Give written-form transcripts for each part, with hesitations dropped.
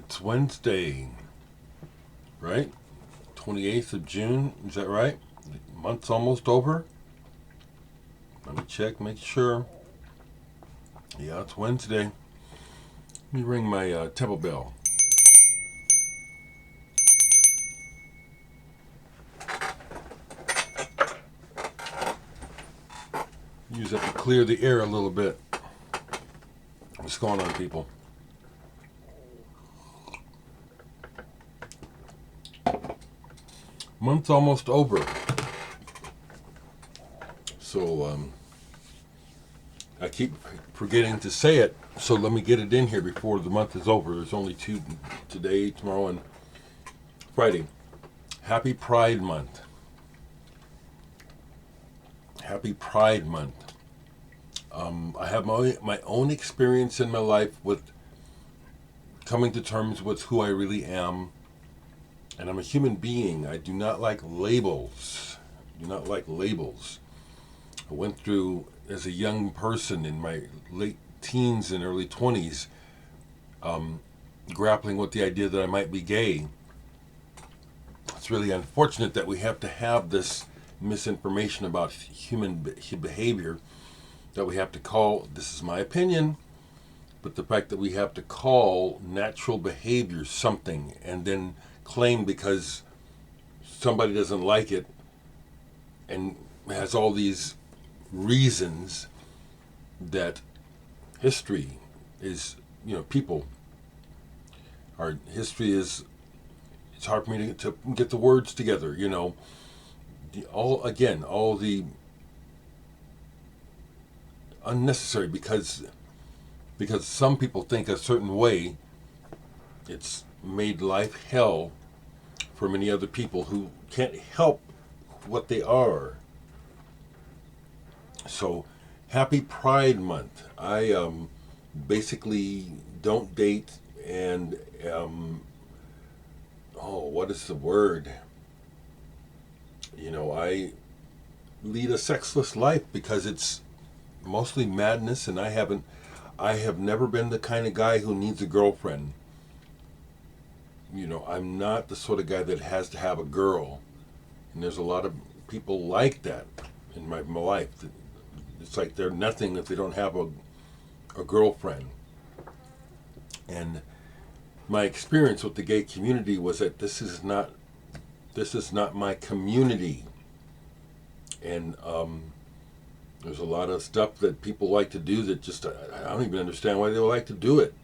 It's Wednesday, right? 28th of June, is that right? The month's almost over. Let me check, make sure. Yeah, it's Wednesday. Let me ring my temple bell. Use that to clear the air a little bit. What's going on, people? Month's almost over. So, I keep forgetting to say it, so let me get it in here before the month is over. There's only two today, tomorrow, and Friday. Happy Pride Month. Happy Pride Month. I have my own experience in my life with coming to terms with who I really am. And I'm a human being. I do not like labels. I went through, as a young person in my late teens and early 20s, grappling with the idea that I might be gay. It's really unfortunate that we have to have this misinformation about human behavior that we have to call, this is my opinion, but the fact that we have to call natural behavior something and then claim because somebody doesn't like it and has all these reasons that history is, people, our history is, it's hard for me to get the words together, all the unnecessary, because some people think a certain way, it's made life hell for many other people who can't help what they are. So, happy Pride Month. I basically don't date, and what is the word? I lead a sexless life because it's mostly madness, and I have never been the kind of guy who needs a girlfriend. I'm not the sort of guy that has to have a girl, and there's a lot of people like that in my life. It's like they're nothing if they don't have a girlfriend. And my experience with the gay community was that this is not my community. And there's a lot of stuff that people like to do that just, I don't even understand why they like to do it.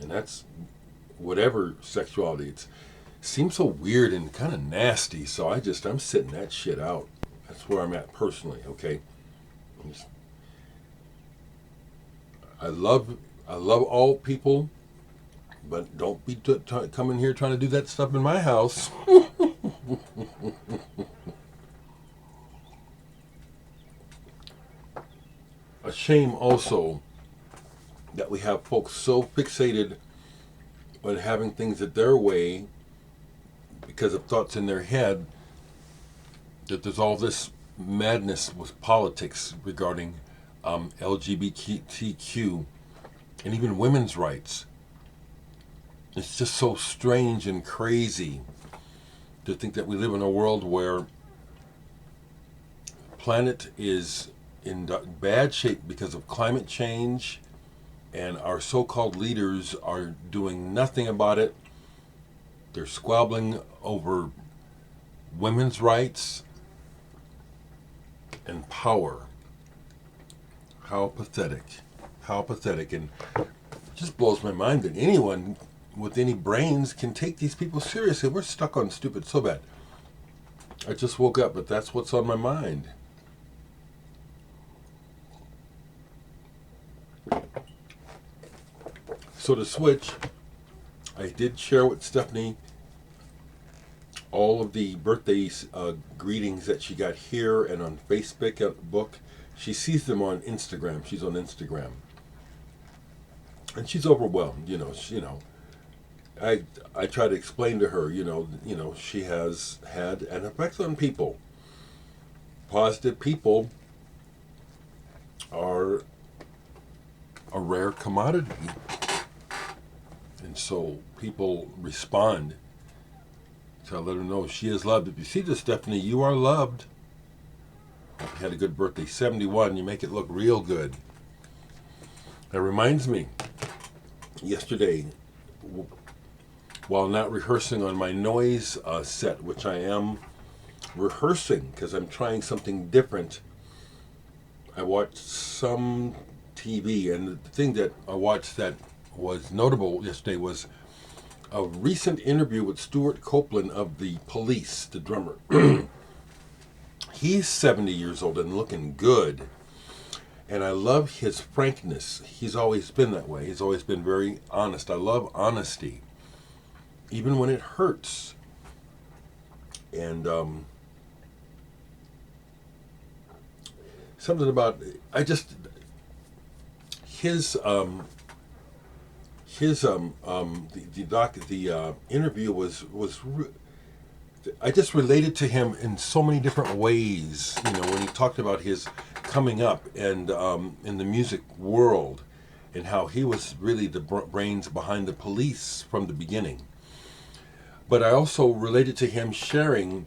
And that's whatever sexuality. It seems so weird and kind of nasty, so I'm sitting that shit out. That's where I'm at personally, okay? I love all people, but don't be coming here trying to do that stuff in my house. A shame also that we have folks so fixated on having things at their way because of thoughts in their head, that there's all this madness with politics regarding LGBTQ and even women's rights. It's just so strange and crazy to think that we live in a world where the planet is in bad shape because of climate change, and our so-called leaders are doing nothing about it. They're squabbling over women's rights and power. How pathetic. And it just blows my mind that anyone with any brains can take these people seriously. We're stuck on stupid so bad. I just woke up, but that's what's on my mind. So to switch, I did share with Stephanie all of the birthday greetings that she got here and on Facebook. She sees them on Instagram. She's on Instagram, and she's overwhelmed. I try to explain to her. She has had an effect on people. Positive people are a rare commodity. And so people respond. So I let her know she is loved. If you see this, Stephanie, you are loved. Hope you had a good birthday. 71, you make it look real good. That reminds me, yesterday, while not rehearsing on my noise set, which I am rehearsing because I'm trying something different, I watched some TV, and the thing that I watched that was notable yesterday was a recent interview with Stuart Copeland of the Police, the drummer. He's 70 years old and looking good, and I love his frankness. He's always been that way. He's always been very honest. I love honesty, even when it hurts. And something about his interview was I just related to him in so many different ways. You know, when he talked about his coming up and in the music world, and how he was really the brains behind the Police from the beginning. But I also related to him sharing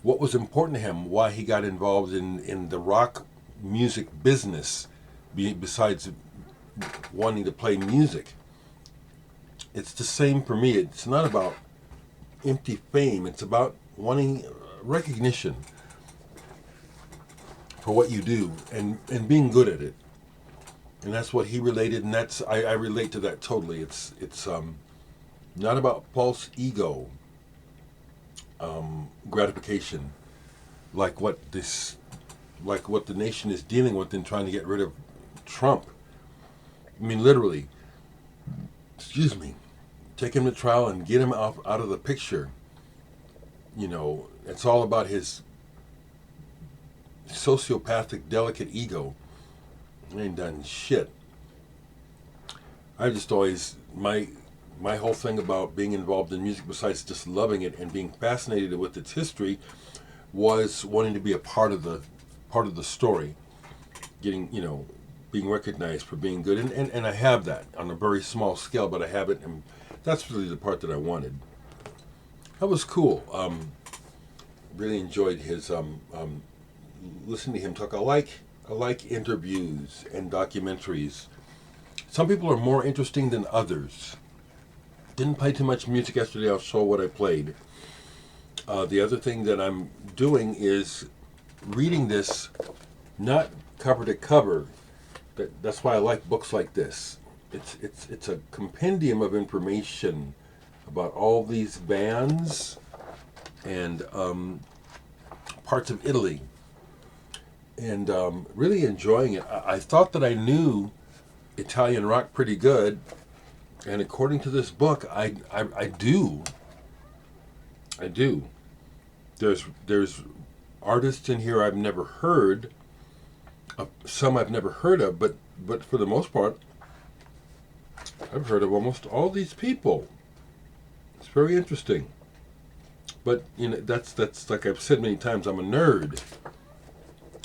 what was important to him, why he got involved in the rock music business, besides wanting to play music. It's the same for me. It's not about empty fame. It's about wanting recognition for what you do and being good at it. And that's what he related, and that's I relate to that totally. It's not about false ego gratification, like what the nation is dealing with in trying to get rid of Trump. I mean, literally, excuse me, take him to trial and get him out of the picture. You know, it's all about his sociopathic, delicate ego. He ain't done shit. I just always, my whole thing about being involved in music, besides just loving it and being fascinated with its history, was wanting to be a part of the story, getting, you know, being recognized for being good, and I have that on a very small scale, but I have it, and that's really the part that I wanted. That was cool. Really enjoyed his listening to him talk. I like interviews and documentaries. Some people are more interesting than others. Didn't play too much music yesterday. I'll show what I played. The other thing that I'm doing is reading this, not cover to cover. That's why I like books like this. It's a compendium of information about all these bands and parts of Italy, and really enjoying it. I thought that I knew Italian rock pretty good, and according to this book, I do. I do. There's artists in here I've never heard of, some I've never heard of, but for the most part, I've heard of almost all these people. It's very interesting. But you know, that's like I've said many times, I'm a nerd.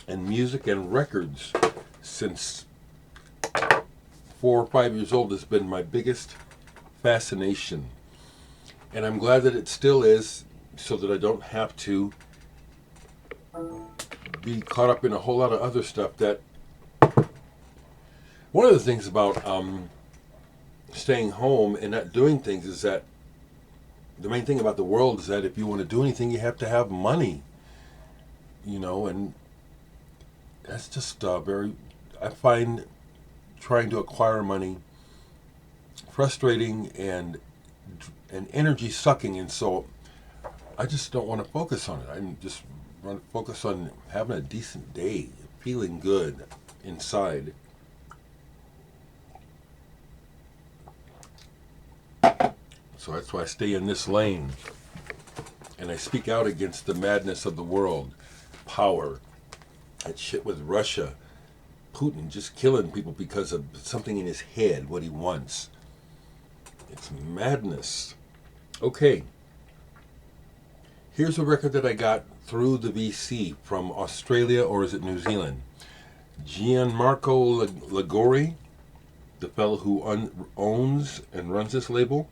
And music and records since 4 or 5 years old has been my biggest fascination. And I'm glad that it still is, so that I don't have to be caught up in a whole lot of other stuff. That one of the things about staying home and not doing things is that the main thing about the world is that if you want to do anything, you have to have money. You know, and that's just I find trying to acquire money frustrating and energy sucking, and so I just don't want to focus on it. I just want to focus on having a decent day, feeling good inside. So that's why I stay in this lane, and I speak out against the madness of the world, power, that shit with Russia, Putin just killing people because of something in his head, what he wants. It's madness. Okay. Here's a record that I got through the VC from Australia, or is it New Zealand? Gianmarco Ligori. the fellow who owns and runs this label,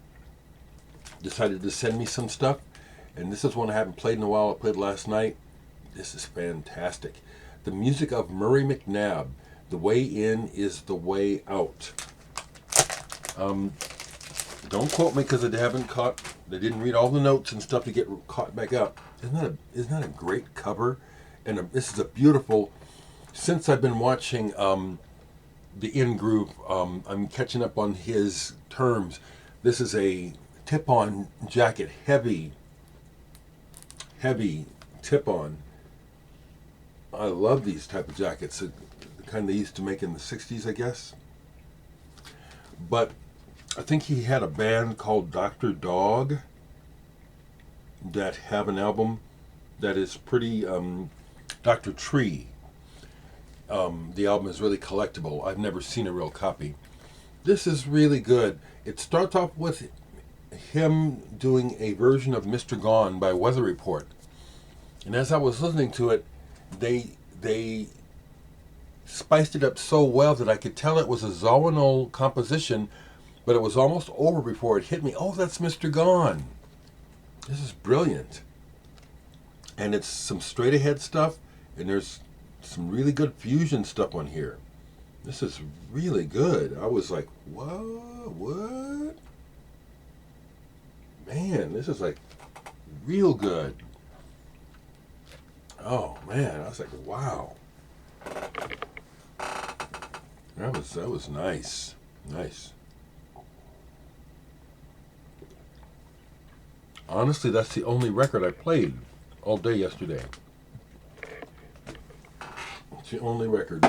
decided to send me some stuff. And this is one I haven't played in a while. I played last night. This is fantastic. The music of Murray McNabb. The way in is the way out. Don't quote me because they didn't read all the notes and stuff to get caught back up. Isn't that a great cover? And this is a beautiful. Since I've been watching the In Groove, I'm catching up on his terms. This is a tip-on jacket, heavy tip-on. I love these type of jackets, the kind they used to make in the 60s, I guess. But I think he had a band called Dr. Dog that have an album that is pretty, Dr. Tree. The album is really collectible. I've never seen a real copy. This is really good. It starts off with him doing a version of Mr. Gone by Weather Report. And as I was listening to it, they spiced it up so well that I could tell it was a Zawinul composition, but it was almost over before it hit me. Oh, that's Mr. Gone. This is brilliant. And it's some straight ahead stuff, and there's some really good fusion stuff on here. This is really good. I was like, what? Man, this is like real good. Oh man, I was like, wow. That was nice. Nice. Honestly, that's the only record I played all day yesterday. It's the only record.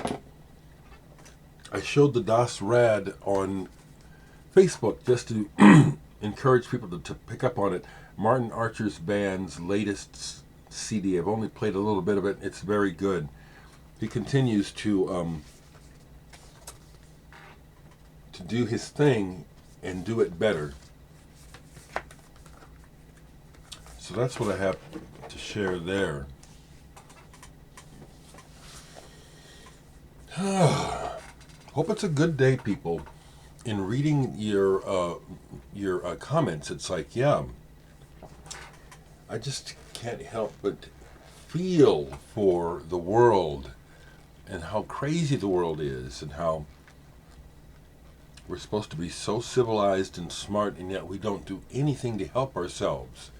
I showed the Das Rad on Facebook just to encourage people to pick up on it. Martin Archer's band's latest CD. I've only played a little bit of it. It's very good. He continues to do his thing and do it better. So that's what I have to share there. Hope it's a good day, people. In reading your comments, it's like, yeah, I just can't help but feel for the world and how crazy the world is and how we're supposed to be so civilized and smart, and yet we don't do anything to help ourselves.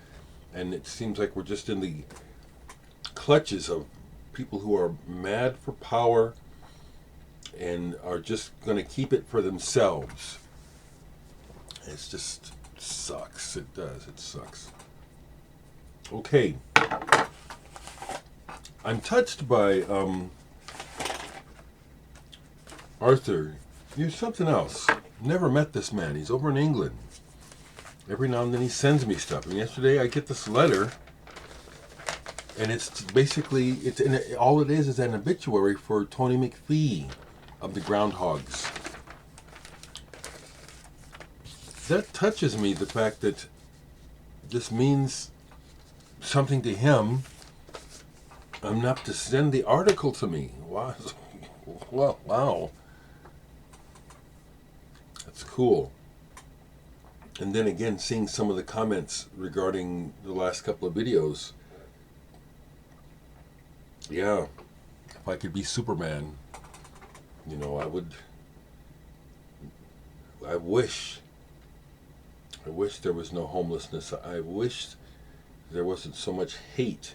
And it seems like we're just in the clutches of people who are mad for power and are just going to keep it for themselves. It just sucks. It does. It sucks. Okay. I'm touched by Arthur. You're something else. Never met this man. He's over in England. Every now and then he sends me stuff. And yesterday I get this letter, and it's basically, all it is an obituary for Tony McPhee of the Groundhogs. That touches me, the fact that this means something to him enough to send the article to me. Wow. Well, wow. That's cool. And then again, seeing some of the comments regarding the last couple of videos. Yeah, if I could be Superman, I wish there was no homelessness. I wish there wasn't so much hate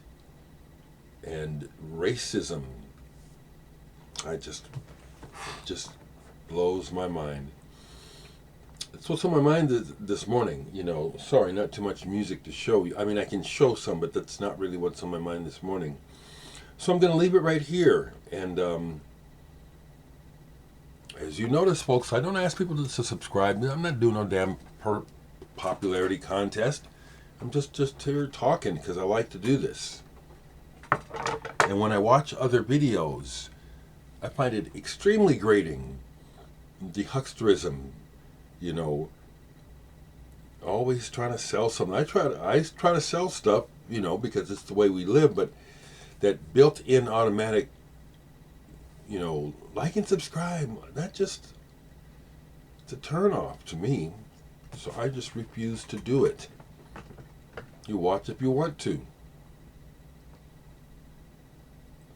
and racism. Just blows my mind. That's what's on my mind this morning. Sorry, not too much music to show you. I mean, I can show some, but that's not really what's on my mind this morning. So I'm going to leave it right here. And as you notice, folks, I don't ask people to subscribe. I'm not doing no damn popularity contest. I'm just here talking because I like to do this. And when I watch other videos, I find it extremely grating. The hucksterism, always trying to sell something. I try to sell stuff, because it's the way we live, but that built-in automatic, like and subscribe, that just, It's a turnoff to me, so I just refuse to do it. You watch if you want to.